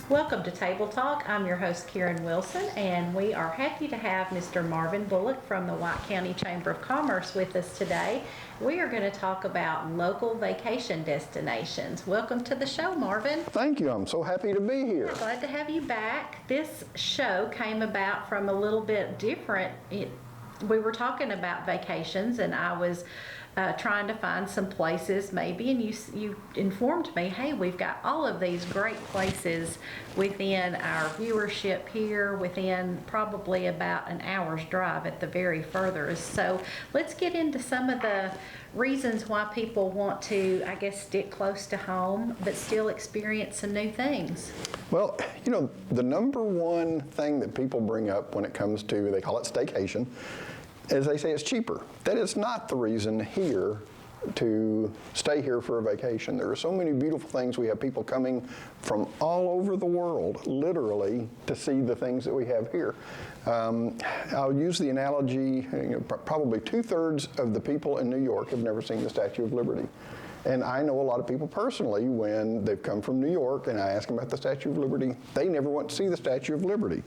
Welcome to Table Talk. I'm your host, Karen Wilson, and we are happy to have Mr. Marvin Bullock from the White County Chamber of Commerce with us today. We are going to talk about local vacation destinations. Welcome to the show, Marvin. Thank you. I'm so happy to be here. Glad to have you back. This show came about from a little bit different. We were talking about vacations, and I was trying to find some places maybe, and you informed me, hey, we've got all of these great places within our viewership here, within probably about an hour's drive at the very furthest. So let's get into some of the reasons why people want to, I guess, stick close to home but still experience some new things. Well, you know, the number one thing that people bring up when it comes to, they call it staycation, is they say it's cheaper. That is not the reason here to stay here for a vacation. There are so many beautiful things. We have people coming from all over the world, literally, to see the things that we have here. I'll use the analogy, probably 2/3 of the people in New York have never seen the Statue of Liberty. And I know a lot of people personally, when they've come from New York and I ask them about the Statue of Liberty, they never want to see the Statue of Liberty.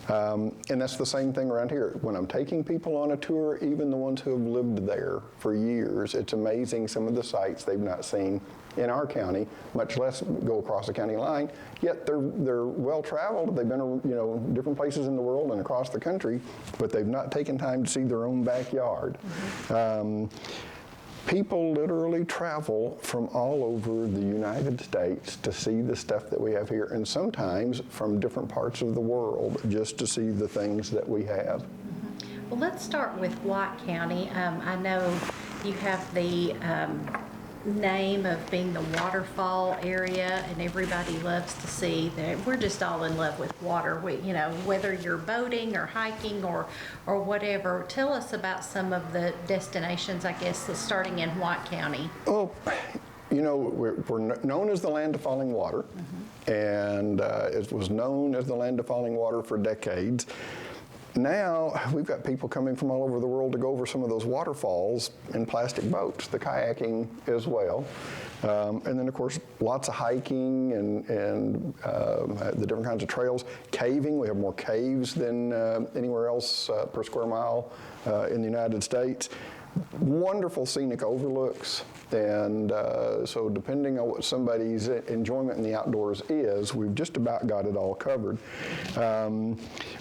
And that's the same thing around here. When I'm taking people on a tour, even the ones who have lived there for years, it's amazing some of the sights they've not seen in our county, much less go across the county line. Yet they're well traveled. They've been different places in the world and across the country, but they've not taken time to see their own backyard. Mm-hmm. People literally travel from all over the United States to see the stuff that we have here, and sometimes from different parts of the world just to see the things that we have. Mm-hmm. Well, let's start with White County. I know you have the name of being the waterfall area, and everybody loves to see that. We're just all in love with water. Whether you're boating or hiking or whatever. Tell us about some of the destinations, I guess, starting in White County. Oh, we're known as the land of falling water, mm-hmm. and it was known as the land of falling water for decades. Now, we've got people coming from all over the world to go over some of those waterfalls in plastic boats, the kayaking as well. And then, of course, lots of hiking and the different kinds of trails. Caving, we have more caves than anywhere else per square mile in the United States. Wonderful scenic overlooks, and so depending on what somebody's enjoyment in the outdoors is, we've just about got it all covered.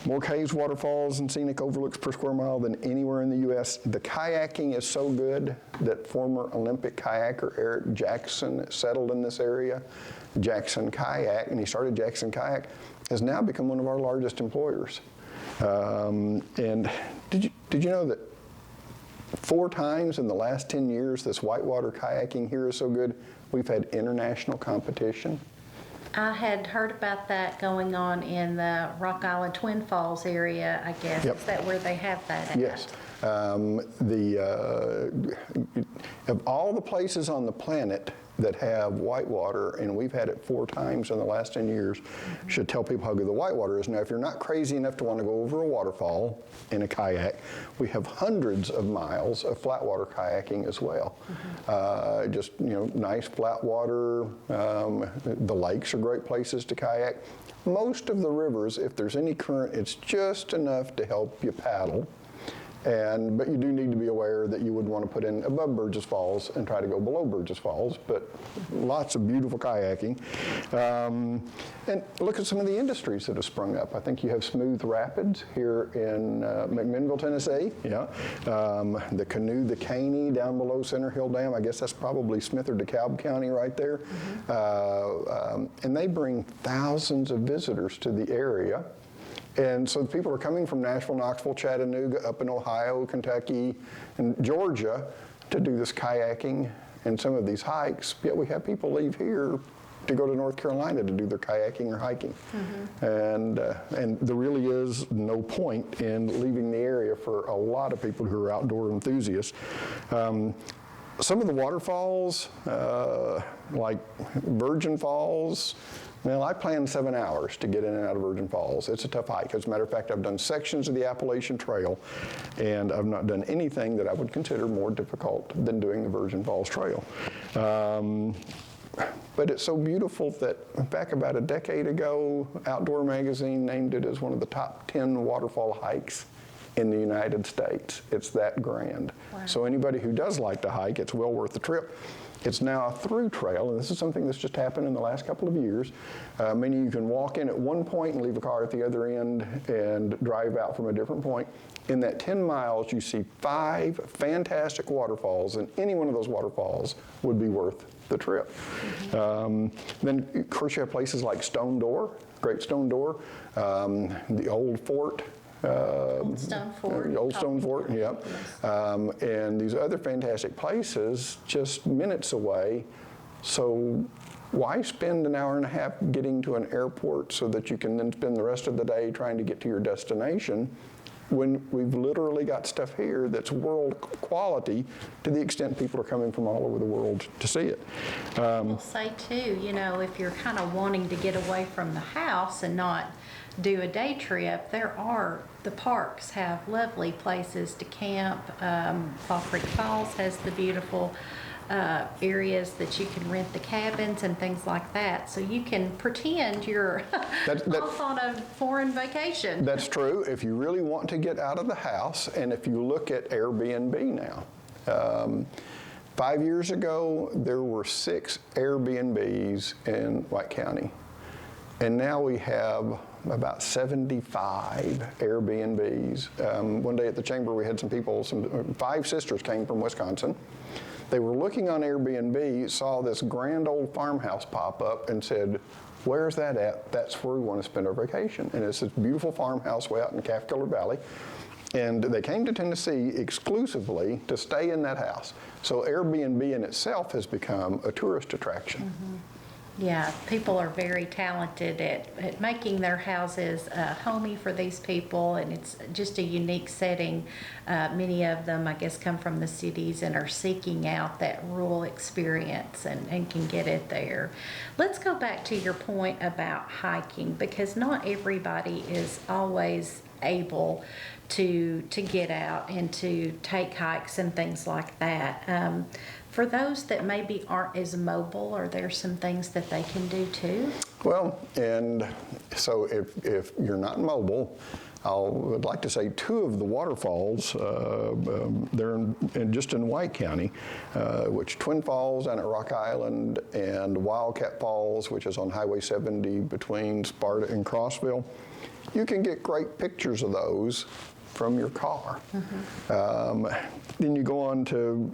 More caves, waterfalls, and scenic overlooks per square mile than anywhere in the U.S. The kayaking is so good that former Olympic kayaker Eric Jackson settled in this area. Jackson Kayak, and he started Jackson Kayak, has now become one of our largest employers. And did you know that 4 times in the last 10 years, this whitewater kayaking here is so good, we've had international competition? I had heard about that going on in the Rock Island Twin Falls area, I guess. Yep. Is that where they have that at? Yes. Of all the places on the planet that have whitewater, and we've had it 4 times in the last 10 years, mm-hmm. should tell people how good the whitewater is. Now, if you're not crazy enough to want to go over a waterfall in a kayak, we have hundreds of miles of flatwater kayaking as well. Mm-hmm. Just nice flat water. The lakes are great places to kayak. Most of the rivers, if there's any current, it's just enough to help you paddle. But you do need to be aware that you would want to put in above Burgess Falls and try to go below Burgess Falls, but lots of beautiful kayaking. And look at some of the industries that have sprung up. I think you have Smooth Rapids here in McMinnville, Tennessee. Yeah. The Canoe, the Caney down below Center Hill Dam. I guess that's probably Smith or DeKalb County right there. Mm-hmm. And they bring thousands of visitors to the area. And so people are coming from Nashville, Knoxville, Chattanooga, up in Ohio, Kentucky, and Georgia to do this kayaking and some of these hikes. Yet we have people leave here to go to North Carolina to do their kayaking or hiking. And there really is no point in leaving the area for a lot of people who are outdoor enthusiasts. Some of the waterfalls, like Virgin Falls, well, I planned 7 hours to get in and out of Virgin Falls. It's a tough hike. As a matter of fact, I've done sections of the Appalachian Trail, and I've not done anything that I would consider more difficult than doing the Virgin Falls Trail. But it's so beautiful that back about a decade ago, Outdoor Magazine named it as one of the top 10 waterfall hikes in the United States. It's that grand. Wow. So anybody who does like to hike, it's well worth the trip. It's now a through trail, and this is something that's just happened in the last couple of years. Meaning you can walk in at one point and leave a car at the other end and drive out from a different point. In that 10 miles, you see 5 fantastic waterfalls, and any one of those waterfalls would be worth the trip. Then, of course, you have places like Stone Door, Great Stone Door, the Old Fort, Old Stone Fort. Old Stone Fort, yeah. Yes. And these other fantastic places just minutes away. So why spend an hour and a half getting to an airport so that you can then spend the rest of the day trying to get to your destination when we've literally got stuff here that's world quality to the extent people are coming from all over the world to see it. I'll say too, if you're kind of wanting to get away from the house and not do a day trip, the parks have lovely places to camp. Fall Creek Falls has the beautiful areas that you can rent the cabins and things like that. So you can pretend you're off on a foreign vacation. That's true if you really want to get out of the house, and if you look at Airbnb now. 5 years ago, there were 6 Airbnbs in White County, and now we have about 75 Airbnbs. One day at the chamber, we had some people, 5 sisters came from Wisconsin. They were looking on Airbnb, saw this grand old farmhouse pop up and said, "Where's that at? That's where we want to spend our vacation." And it's this beautiful farmhouse way out in Calf-Killer Valley. And they came to Tennessee exclusively to stay in that house. So Airbnb in itself has become a tourist attraction. Yeah, people are very talented at making their houses homey for these people, and it's just a unique setting. Many of them, I guess, come from the cities and are seeking out that rural experience and can get it there. Let's go back to your point about hiking, because not everybody is always able to get out and to take hikes and things like that. For those that maybe aren't as mobile, are there some things that they can do too? Well, and so if you're not mobile, I would like to say 2 of the waterfalls, they're just in White County, which Twin Falls down at Rock Island and Wildcat Falls, which is on Highway 70 between Sparta and Crossville. You can get great pictures of those from your car. Then you go on to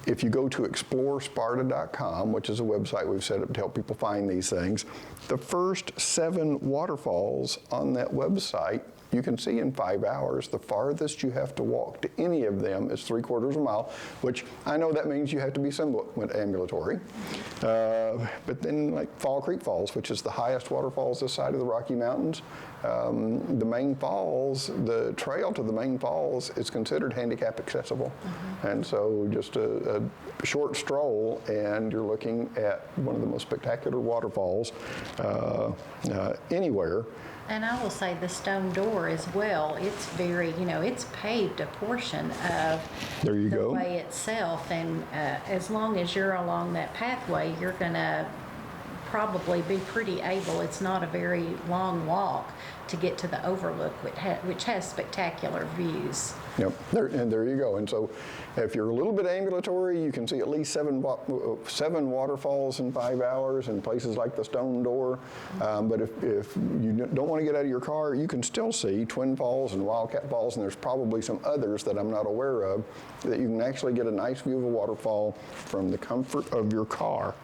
if you go to exploresparta.com, which is a website we've set up to help people find these things, the first 7 waterfalls on that website you can see in 5 hours. The farthest you have to walk to any of them is 3/4 of a mile, which I know that means you have to be somewhat ambulatory. But then like Fall Creek Falls, which is the highest waterfalls this side of the Rocky Mountains, the main falls, the trail to the main falls is considered handicap accessible. And so just a short stroll and you're looking at one of the most spectacular waterfalls anywhere. And I will say the Stone Door as well, it's very, it's paved a portion of There you the go. way itself. And as long as you're along that pathway, you're going to probably be pretty able, it's not a very long walk to get to the overlook, which has spectacular views. Yep, there you go. And so if you're a little bit ambulatory, you can see at least 7 waterfalls in 5 hours in places like the Stone Door. But if you don't want to get out of your car, you can still see Twin Falls and Wildcat Falls, and there's probably some others that I'm not aware of, that you can actually get a nice view of a waterfall from the comfort of your car.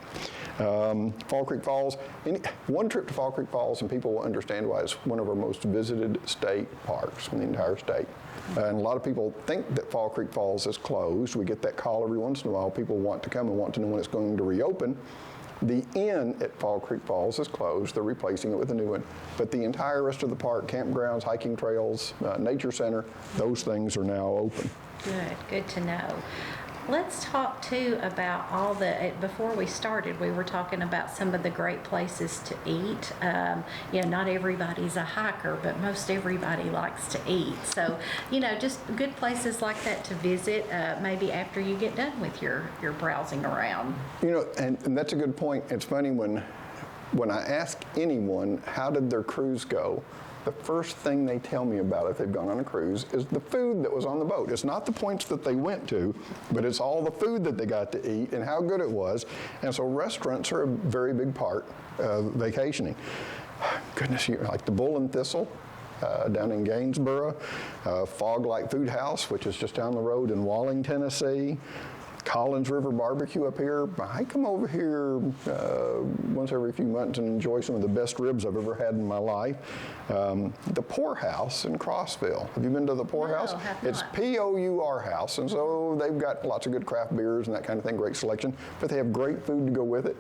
Fall Creek Falls, one trip to Fall Creek Falls and people will understand why it's one of our most visited state parks in the entire state. And a lot of people think that Fall Creek Falls is closed. We get that call every once in a while. People want to come and want to know when it's going to reopen. The inn at Fall Creek Falls is closed. They're replacing it with a new one. But the entire rest of the park, campgrounds, hiking trails, nature center, those things are now open. Good to know. Let's talk too about all before we started, we were talking about some of the great places to eat. Not everybody's a hiker, but most everybody likes to eat. So, just good places like that to visit, maybe after you get done with your browsing around. And that's a good point. It's funny when I ask anyone, how did their cruise go? The first thing they tell me about if they've gone on a cruise is the food that was on the boat. It's not the points that they went to, but it's all the food that they got to eat and how good it was. And so restaurants are a very big part of vacationing. Goodness, like the Bull and Thistle down in Gainesboro, Fog Light Food House, which is just down the road in Walling, Tennessee, Collins River Barbecue up here. I come over here once every few months and enjoy some of the best ribs I've ever had in my life. The Pour House in Crossville. Have you been to the Pour House? No, have It's not. Pour House, and so they've got lots of good craft beers and that kind of thing, great selection, but they have great food to go with it.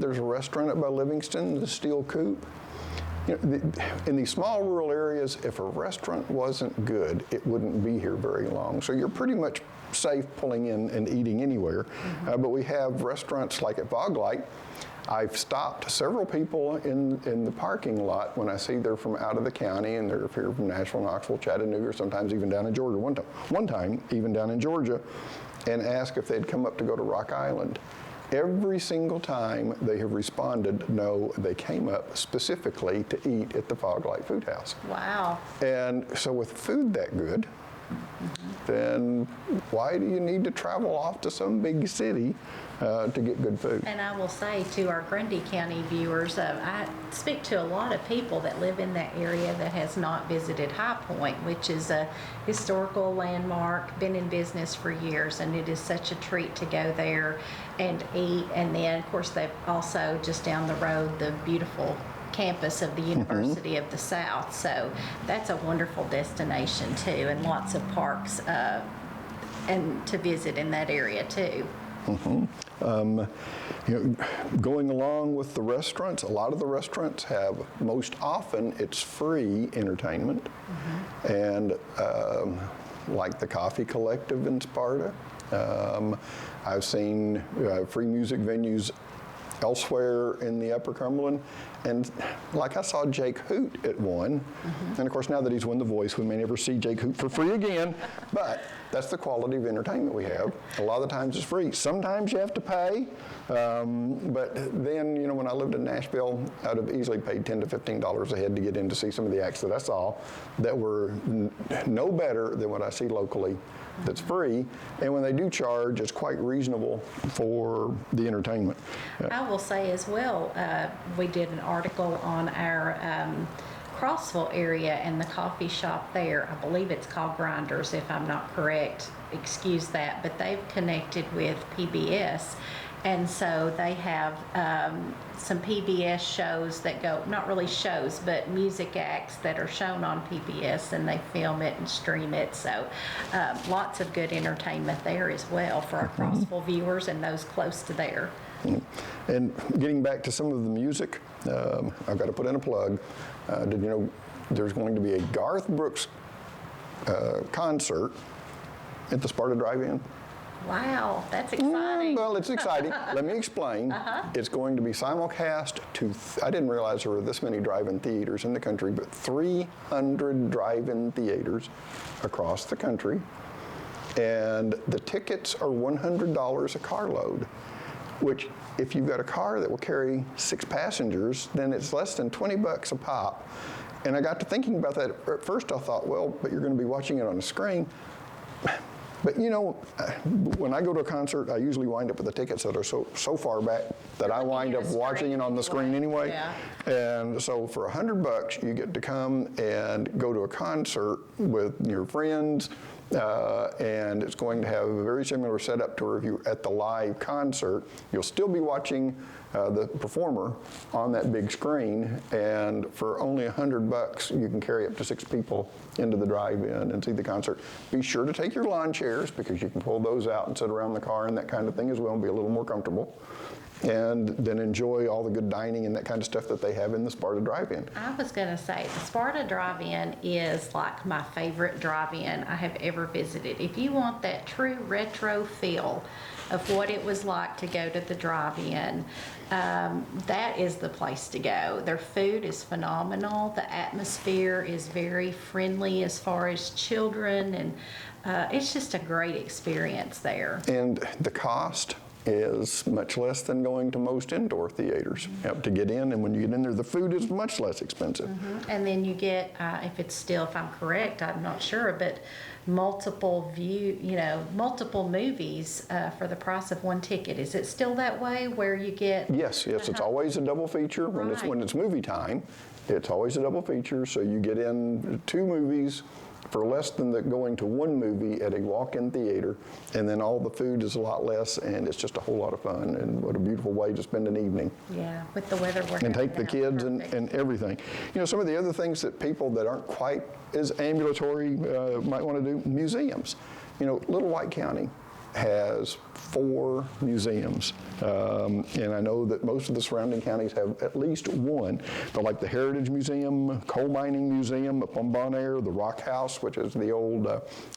There's a restaurant up by Livingston, the Steel Coop. In these small rural areas, if a restaurant wasn't good, it wouldn't be here very long. So you're pretty much safe pulling in and eating anywhere. But we have restaurants like at Fog Light. I've stopped several people in the parking lot when I see they're from out of the county and they're here from Nashville, Knoxville, Chattanooga, sometimes even down in Georgia. One time, even down in Georgia, and ask if they'd come up to go to Rock Island. Every single time they have responded, no, they came up specifically to eat at the Fog Light Food House. Wow. And so with food that good, then why do you need to travel off to some big city to get good food? And I will say to our Grundy County viewers, I speak to a lot of people that live in that area that has not visited High Point, which is a historical landmark, been in business for years, and it is such a treat to go there and eat. And then, of course, they've also just down the road, the beautiful campus of the University of the South. So that's a wonderful destination too, and lots of parks and to visit in that area too. Going along with the restaurants, a lot of the restaurants have, most often, it's free entertainment. And like the Coffee Collective in Sparta, I've seen free music venues elsewhere in the Upper Cumberland. And like I saw Jake Hoot at one, and of course now that he's won The Voice, we may never see Jake Hoot for free again, but that's the quality of entertainment we have. A lot of the times it's free. Sometimes you have to pay, but then, when I lived in Nashville, I'd have easily paid $10 to $15 a head to get in to see some of the acts that I saw that were no better than what I see locally that's free, and when they do charge, it's quite reasonable for the entertainment. I will say as well, we did an article on our Crossville area and the coffee shop there. I believe it's called Grinders, if I'm not correct. Excuse that, but they've connected with PBS. And so they have some PBS shows that go, not really shows, but music acts that are shown on PBS, and they film it and stream it. So lots of good entertainment there as well for our Crossville viewers and those close to there. And getting back to some of the music, I've got to put in a plug. Did you know there's going to be a Garth Brooks concert at the Sparta Drive-In? Wow, that's exciting. Well, it's exciting. Let me explain. It's going to be simulcast to, I didn't realize there were this many drive-in theaters in the country, but 300 drive-in theaters across the country. And the tickets are $100 a carload, which if you've got a car that will carry 6 passengers, then it's less than $20 a pop. And I got to thinking about that. At first I thought, well, but you're going to be watching it on a screen. But when I go to a concert, I usually wind up with the tickets that are so far back that I wind up watching it on the screen anyway. Yeah. And so for $100, you get to come and go to a concert with your friends, and it's going to have a very similar setup to if you're at the live concert. You'll still be watching the performer on that big screen, and for only $100, you can carry up to 6 people into the drive-in and see the concert. Be sure to take your lawn chairs, because you can pull those out and sit around the car and that kind of thing as well and be a little more comfortable. and then enjoy all the good dining and that kind of stuff that they have in the Sparta Drive-In. I was going to say, the Sparta Drive-In is like my favorite drive-in I have ever visited. If you want that true retro feel of what it was like to go to the drive-in, that is the place to go. Their food is phenomenal. The atmosphere is very friendly as far as children, and it's just a great experience there. And the cost is much less than going to most indoor theaters to get in, and when you get in there, the food is much less expensive. And then you get, if I'm correct, I'm not sure, but multiple movies for the price of one ticket. Is it still that way where you get? Yes, it's always a double feature. When it's movie time, it's always a double feature, so you get in 2 movies for less than going to one movie at a walk-in theater, and then all the food is a lot less, and it's just a whole lot of fun, and what a beautiful way to spend an evening. Yeah, with the weather working and take the out kids perfect. and everything. Some of the other things that people that aren't quite as ambulatory might want to do, museums. Little White County has 4 museums, and I know that most of the surrounding counties have at least one. But like the Heritage Museum, Coal Mining Museum up on Bon Air, the Rock House, which is the old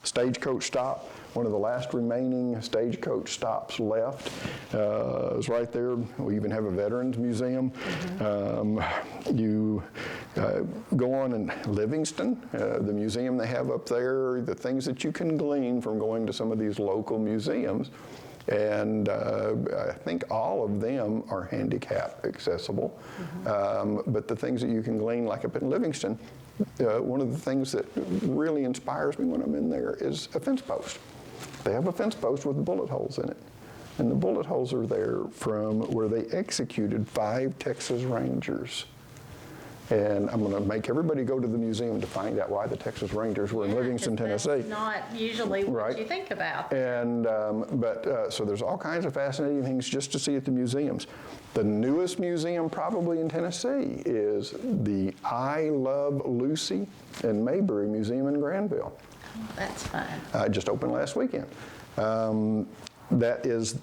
stagecoach stop, one of the last remaining stagecoach stops left, is right there. We even have a Veterans Museum. You go on in Livingston, the museum they have up there, the things that you can glean from going to some of these local museums. And I think all of them are handicap accessible. But the things that you can glean, like up in Livingston, one of the things that really inspires me when I'm in there is a fence post. They have a fence post with bullet holes in it. And the bullet holes are there from where they executed 5 Texas Rangers. And I'm going to make everybody go to the museum to find out why the Texas Rangers were in Livingston, 'cause Tennessee. That's not usually what Right. you think about. And so there's all kinds of fascinating things just to see at the museums. The newest museum probably in Tennessee is the I Love Lucy and Mayberry Museum in Granville. Oh, that's fun. Just opened last weekend. That is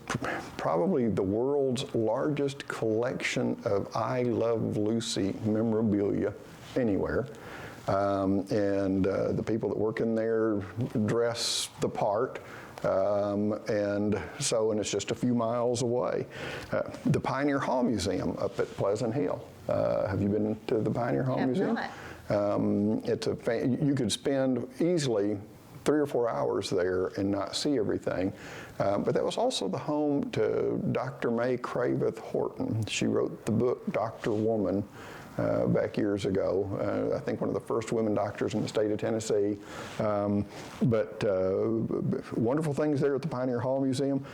probably the world's largest collection of I Love Lucy memorabilia anywhere. The people that work in there dress the part. And it's just a few miles away. The Pioneer Hall Museum up at Pleasant Hill. Have you been to the Pioneer Hall Museum? Not. You could spend easily 3 or 4 hours there and not see everything. But that was also the home to Dr. May Craveth Horton. She wrote the book Dr. Woman back years ago. I think one of the first women doctors in the state of Tennessee. Wonderful things there at the Pioneer Hall Museum.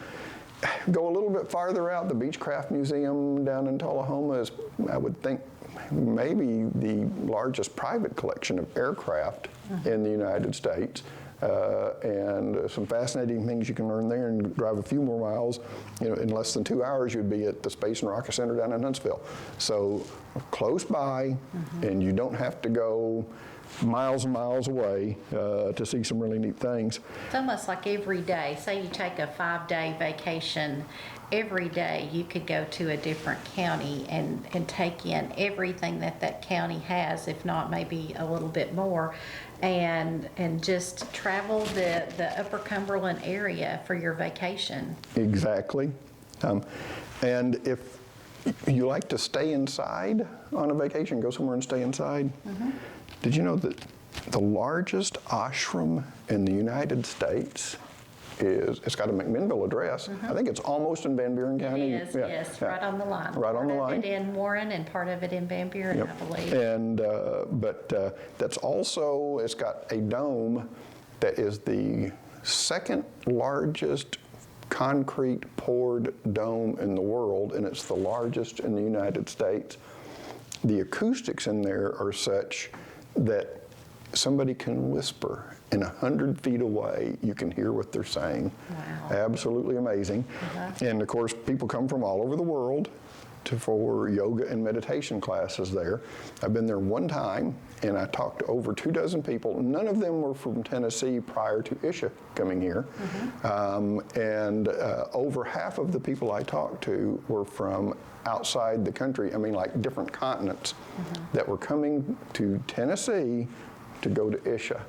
Go a little bit farther out, the Beechcraft Museum down in Tullahoma is, I would think, maybe the largest private collection of aircraft in the United States. And some fascinating things you can learn there, and drive a few more miles. In less than 2 hours, you'd be at the Space and Rocket Center down in Huntsville. So close by, and you don't have to go miles and miles away to see some really neat things. It's almost like every day, say you take a 5-day vacation, every day you could go to a different county and take in everything that county has, if not maybe a little bit more, and just travel the Upper Cumberland area for your vacation. Exactly. And if you like to stay inside on a vacation, go somewhere and stay inside, did you know that the largest ashram in the United States it's got a McMinnville address. I think it's almost in Van Buren County. It is, yes, right on the line. Right on the line. Part of it in Warren and part of it in Van Buren, Yep. I believe. And that's also, it's got a dome that is the second largest concrete poured dome in the world, and it's the largest in the United States. The acoustics in there are such that somebody can whisper, and 100 feet away, you can hear what they're saying. Wow. Absolutely amazing. And of course, people come from all over the world for yoga and meditation classes there. I've been there one time, and I talked to over 24 people. None of them were from Tennessee prior to Isha coming here. And over half of the people I talked to were from outside the country, I mean like different continents, that were coming to Tennessee to go to Isha.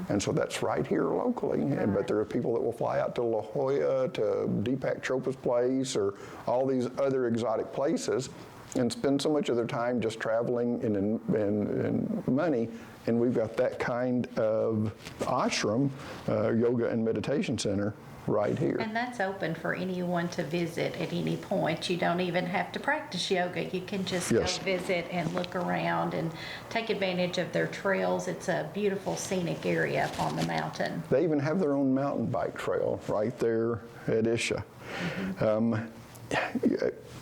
And so that's right here locally. And, but there are people that will fly out to La Jolla, to Deepak Chopra's place, or all these other exotic places, and spend so much of their time just traveling and money. And we've got that kind of ashram, yoga and meditation center, right here. And that's open for anyone to visit at any point. You don't even have to practice yoga. You can just Yes. go visit and look around and take advantage of their trails. It's a beautiful scenic area up on the mountain. They even have their own mountain bike trail right there at Isha.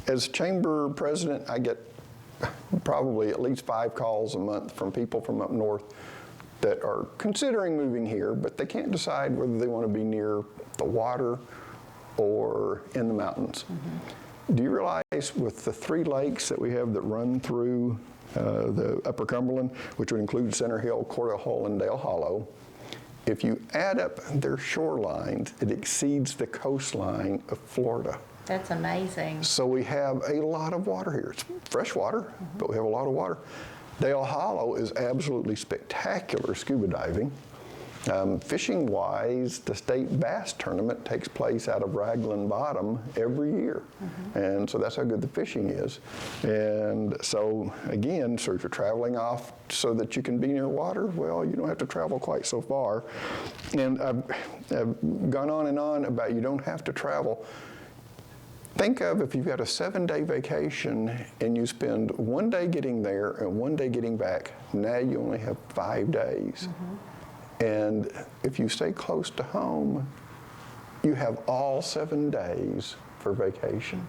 As chamber president, I get probably at least 5 calls a month from people from up north that are considering moving here, but they can't decide whether they want to be near the water or in the mountains. Do you realize with the 3 lakes that we have that run through the Upper Cumberland, which would include Center Hill, Cordell Hull, and Dale Hollow, if you add up their shorelines, it exceeds the coastline of Florida. That's amazing. So we have a lot of water here. It's fresh water, but we have a lot of water. Dale Hollow is absolutely spectacular scuba diving. Fishing-wise, the state bass tournament takes place out of Raglan Bottom every year. And so that's how good the fishing is. And so again, so if you're traveling off so that you can be near water, well, you don't have to travel quite so far. And I've gone on and on about you don't have to travel. Think of if you've got a 7-day vacation and you spend 1 day getting there and 1 day getting back, now you only have 5 days. And if you stay close to home, you have all 7 days for vacation.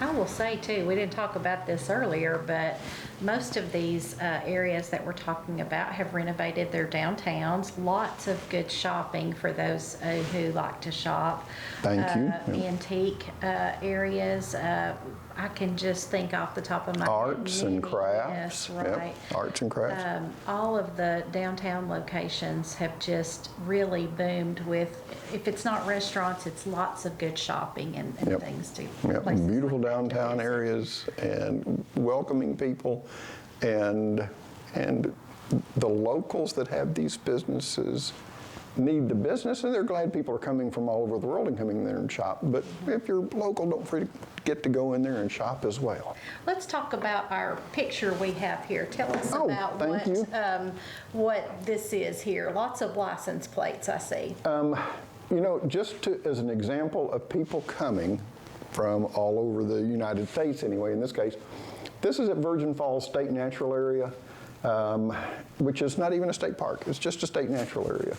I will say too, we didn't talk about this earlier, but most of these areas that we're talking about have renovated their downtowns. Lots of good shopping for those who like to shop. Thank you. Yeah. Antique areas. I can just think off the top of my Arts head. and crafts. Yes, right. Yep. Arts and crafts. All of the downtown locations have just really boomed with, if it's not restaurants, it's lots of good shopping and Yep. things to Yep. places Beautiful like that to downtown visit. areas and welcoming people, and the locals that have these businesses need the business, and they're glad people are coming from all over the world and coming there and shop. But if you're local, don't forget to go in there and shop as well. Let's talk about our picture we have here. Tell us Oh, about thank you. what this is here. Lots of license plates I see. You know, as an example of people coming from all over the United States anyway, in this case, this is at Virgin Falls State Natural Area, which is not even a state park. It's just a state natural area.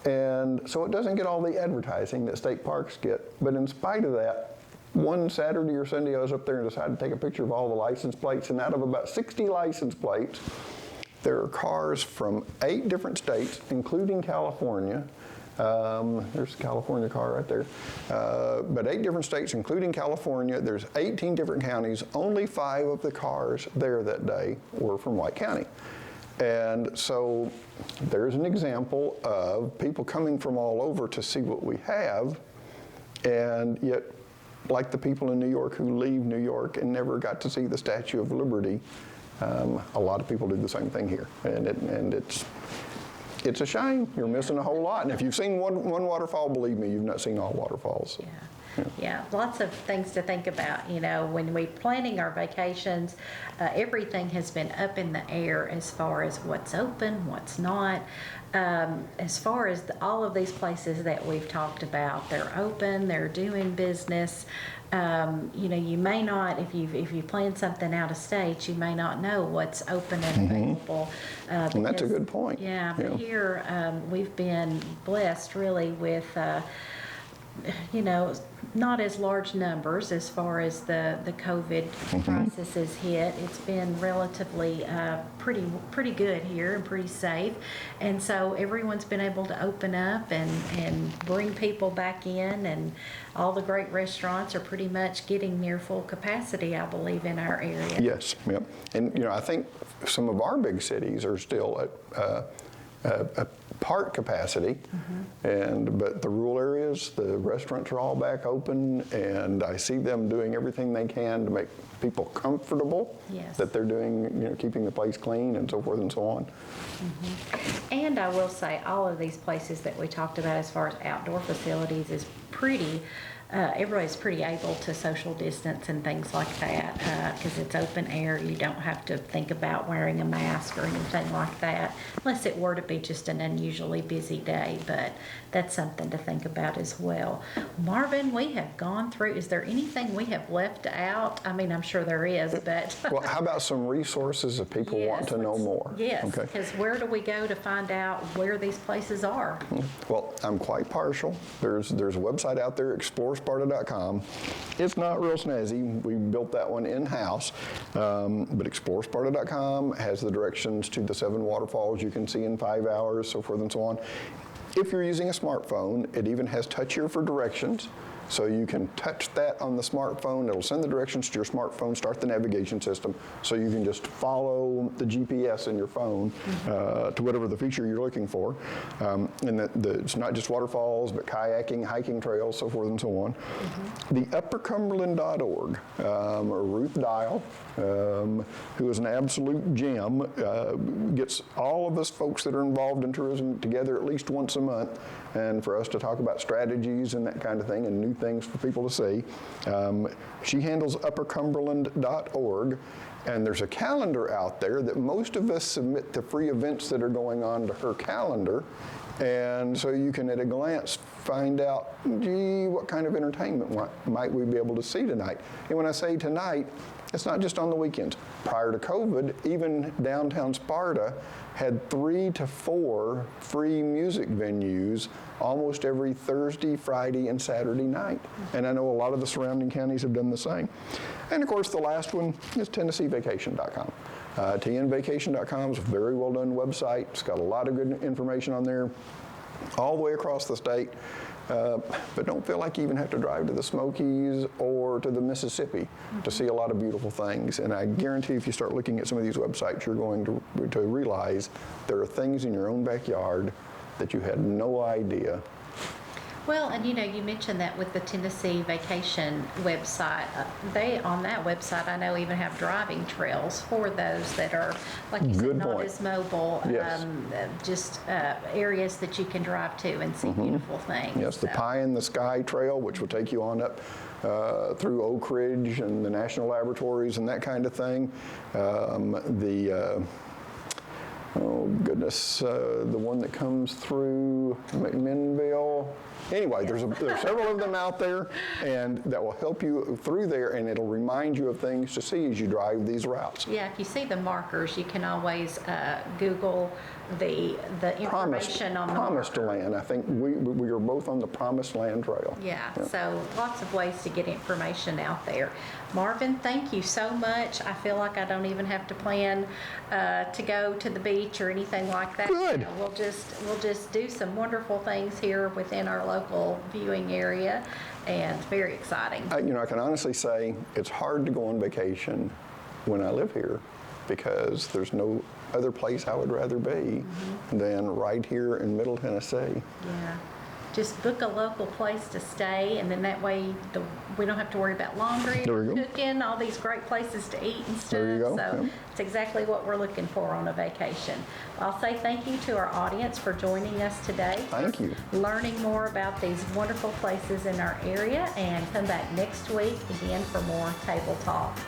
And so it doesn't get all the advertising that state parks get. But in spite of that, one Saturday or Sunday I was up there and decided to take a picture of all the license plates. And out of about 60 license plates, there are cars from 8 different states, including California. There's a California car right there. But 8 different states, including California. There's 18 different counties. Only 5 of the cars there that day were from White County. And so there's an example of people coming from all over to see what we have, and yet, like the people in New York who leave New York and never got to see the Statue of Liberty, a lot of people do the same thing here. And it's a shame. You're missing a whole lot. And if you've seen one waterfall, believe me, you've not seen all waterfalls. Yeah, lots of things to think about. You know, when we're planning our vacations, everything has been up in the air as far as what's open, what's not. As far as all of these places that we've talked about, they're open, they're doing business. You know, you may not, if you plan something out of state, you may not know what's open and available. And that's a good point. Yeah, but here we've been blessed really with, you know, not as large numbers as far as the COVID crisis has hit. It's been relatively pretty good here and pretty safe. And so everyone's been able to open up and bring people back in, and all the great restaurants are pretty much getting near full capacity, I believe, in our area. Yes, yep. And, I think some of our big cities are still at part capacity, but the rural areas, the restaurants are all back open, and I see them doing everything they can to make people comfortable. Yes. That they're doing, keeping the place clean and so forth and so on. And I will say, all of these places that we talked about as far as outdoor facilities is pretty, everybody's pretty able to social distance and things like that, because it's open air. You don't have to think about wearing a mask or anything like that, unless it were to be just an unusually busy day, but that's something to think about as well. Marvin, we have gone through, is there anything we have left out? I mean, I'm sure there is, but. Well, how about some resources if people want to know more? Yes, Okay. because where do we go to find out where these places are? Well, I'm quite partial. There's a website out there, exploresparta.com. It's not real snazzy. We built that one in-house, but exploresparta.com has the directions to the 7 waterfalls you can see in 5 hours, so forth and so on. If you're using a smartphone, it even has touch here for directions. So you can touch that on the smartphone. It'll send the directions to your smartphone, start the navigation system, so you can just follow the GPS in your phone to whatever the feature you're looking for. And it's not just waterfalls, but kayaking, hiking trails, so forth and so on. The uppercumberland.org, or Ruth Dial, who is an absolute gem, gets all of us folks that are involved in tourism together at least once a month, and for us to talk about strategies and that kind of thing and new things for people to see. She handles uppercumberland.org, and there's a calendar out there that most of us submit the free events that are going on to her calendar, and so you can at a glance find out, gee, what kind of entertainment might we be able to see tonight? And when I say tonight, it's not just on the weekends. Prior to COVID, even downtown Sparta had 3 to 4 free music venues almost every Thursday, Friday, and Saturday night. And I know a lot of the surrounding counties have done the same. And of course, the last one is TennesseeVacation.com. TNVacation.com is a very well done website. It's got a lot of good information on there all the way across the state. But don't feel like you even have to drive to the Smokies or to the Mississippi to see a lot of beautiful things. And I guarantee if you start looking at some of these websites, you're going to realize there are things in your own backyard that you had no idea. Well, and you mentioned that with the Tennessee Vacation website. They, on that website, I know even have driving trails for those that are, like you said, not as mobile, Yes. just areas that you can drive to and see beautiful things. Yes, the Pie in the Sky Trail, which will take you on up through Oak Ridge and the National Laboratories and that kind of thing. Oh goodness, the one that comes through McMinnville. Anyway, there's several of them out there, and that will help you through there, and it'll remind you of things to see as you drive these routes. Yeah, if you see the markers, you can always Google the information on the Promised marker. Land. I think we are both on the Promised Land Trail. Yeah, so lots of ways to get information out there. Marvin, thank you so much. I feel like I don't even have to plan to go to the beach or anything like that. Good. We'll just do some wonderful things here within our local viewing area, and it's very exciting. I can honestly say it's hard to go on vacation when I live here because there's no other place I would rather be than right here in Middle Tennessee. Yeah. Just book a local place to stay, and then that way we don't have to worry about laundry, There we go. cooking, all these great places to eat and stuff. There you go, So yep. it's exactly what we're looking for on a vacation. I'll say thank you to our audience for joining us today. Thank you. Learning more about these wonderful places in our area, and come back next week again for more Table Talk.